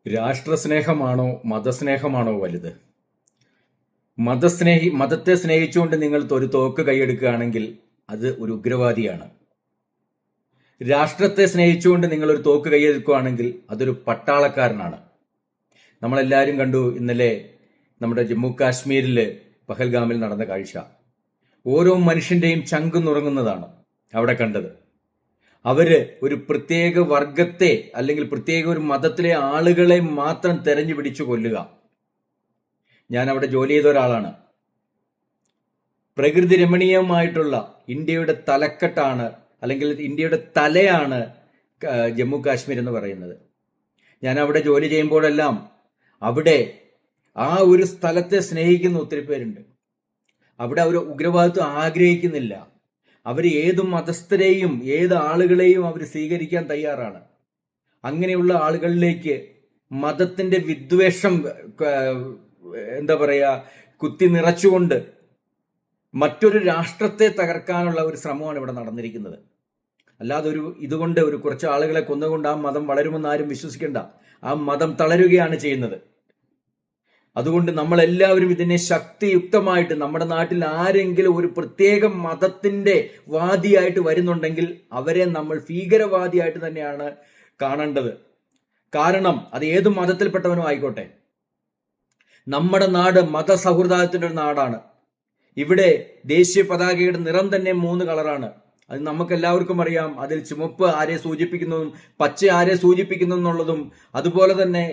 രാഷ്ട്രസ്നേഹമാണോ മതസ്നേഹമാണോ വലുത്? മതത്തെ സ്നേഹിച്ചുകൊണ്ട് നിങ്ങൾ ഒരു തോക്ക് കൈയെടുക്കുകയാണെങ്കിൽ അത് ഒരു ഉഗ്രവാദിയാണ്. രാഷ്ട്രത്തെ സ്നേഹിച്ചുകൊണ്ട് നിങ്ങൾ ഒരു തോക്ക് കൈയെടുക്കുകയാണെങ്കിൽ അതൊരു പട്ടാളക്കാരനാണ്. നമ്മളെല്ലാവരും കണ്ടു ഇന്നലെ നമ്മുടെ ജമ്മു കാശ്മീരില് പഹൽഗാമിൽ നടന്ന കാഴ്ച. ഓരോ മനുഷ്യന്റെയും ചങ്ക് നുറങ്ങുന്നതാണ് അവിടെ കണ്ടത്. അവര് ഒരു പ്രത്യേക വർഗത്തെ അല്ലെങ്കിൽ പ്രത്യേക ഒരു മതത്തിലെ ആളുകളെ മാത്രം തെരഞ്ഞു പിടിച്ചു കൊല്ലുക. ഞാൻ അവിടെ ജോലി ചെയ്ത ഒരാളാണ്. പ്രകൃതി രമണീയമായിട്ടുള്ള ഇന്ത്യയുടെ തലക്കെട്ടാണ് അല്ലെങ്കിൽ ഇന്ത്യയുടെ തലയാണ് ജമ്മു കാശ്മീർ എന്ന് പറയുന്നത്. ഞാൻ അവിടെ ജോലി ചെയ്യുമ്പോഴെല്ലാം അവിടെ ആ ഒരു സ്ഥലത്തെ സ്നേഹിക്കുന്ന ഒത്തിരി പേരുണ്ട്. അവിടെ അവർ ഉഗ്രവാദിത്വം ആഗ്രഹിക്കുന്നില്ല. അവർ ഏത് മതസ്ഥരെയും ഏത് ആളുകളെയും അവർ സ്വീകരിക്കാൻ തയ്യാറാണ്. അങ്ങനെയുള്ള ആളുകളിലേക്ക് മതത്തിന്റെ വിദ്വേഷം എന്താ പറയാ കുത്തി നിറച്ചുകൊണ്ട് മറ്റൊരു രാഷ്ട്രത്തെ തകർക്കാനുള്ള ഒരു ശ്രമമാണ് ഇവിടെ നടന്നിരിക്കുന്നത്. അല്ലാതെ ഇതുകൊണ്ട് കുറച്ച് ആളുകളെ കൊന്നുകൊണ്ട് ആ മതം വളരുമെന്ന് ആരും വിശ്വസിക്കേണ്ട. ആ മതം തളരുകയാണ് ചെയ്യുന്നത്. അതുകൊണ്ട് നമ്മളെല്ലാവരും ഇതിനെ ശക്തിയുക്തമായിട്ട് നമ്മുടെ നാട്ടിൽ ആരെങ്കിലും ഒരു പ്രത്യേക മതത്തിന്റെ വാദിയായിട്ട് വരുന്നുണ്ടെങ്കിൽ അവരെ നമ്മൾ ഭീകരവാദിയായിട്ട് തന്നെയാണ് കാണേണ്ടത്. കാരണം അത് ഏത് മതത്തിൽപ്പെട്ടവനും ആയിക്കോട്ടെ, നമ്മുടെ നാട് മതസൗഹൃദത്തിന്റെ ഒരു നാടാണ്. ഇവിടെ ദേശീയ പതാകയുടെ നിറം തന്നെ 3 കളറാണ്. അത് നമുക്ക് എല്ലാവർക്കും അറിയാം. അതിൽ ചുമപ്പ് ആരെ സൂചിപ്പിക്കുന്നതും പച്ച ആരെ സൂചിപ്പിക്കുന്നു എന്നുള്ളതും അതുപോലെ തന്നെ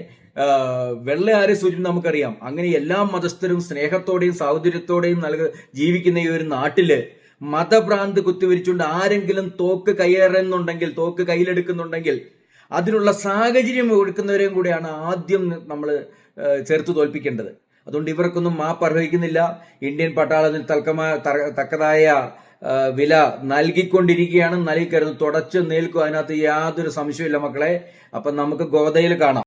വെള്ള ആരെ സൂചിപ്പിക്കുന്നത് നമുക്കറിയാം. അങ്ങനെ എല്ലാ മതസ്ഥരും സ്നേഹത്തോടെയും സൗന്ദര്യത്തോടെയും ജീവിക്കുന്ന ഈ ഒരു നാട്ടില് മതഭ്രാന്ത് കുത്തിവരിച്ചുകൊണ്ട് ആരെങ്കിലും തോക്ക് തോക്ക് കയ്യിലെടുക്കുന്നുണ്ടെങ്കിൽ അതിനുള്ള സാഹചര്യം കൊടുക്കുന്നവരെയും കൂടെയാണ് ആദ്യം നമ്മൾ ചേർത്ത് തോൽപ്പിക്കേണ്ടത്. അതുകൊണ്ട് ഇവർക്കൊന്നും മാപ്പ് അർഹിക്കുന്നില്ല. ഇന്ത്യൻ പട്ടാളത്തിന് തക്കതായ വില നൽകിക്കൊണ്ടിരിക്കുകയാണ്. നൽകിക്കരുത്, തുടച്ച് നിൽക്കും. അതിനകത്ത് യാതൊരു സംശയമില്ല മക്കളെ. അപ്പൊ നമുക്ക് ഗോദയിൽ കാണാം.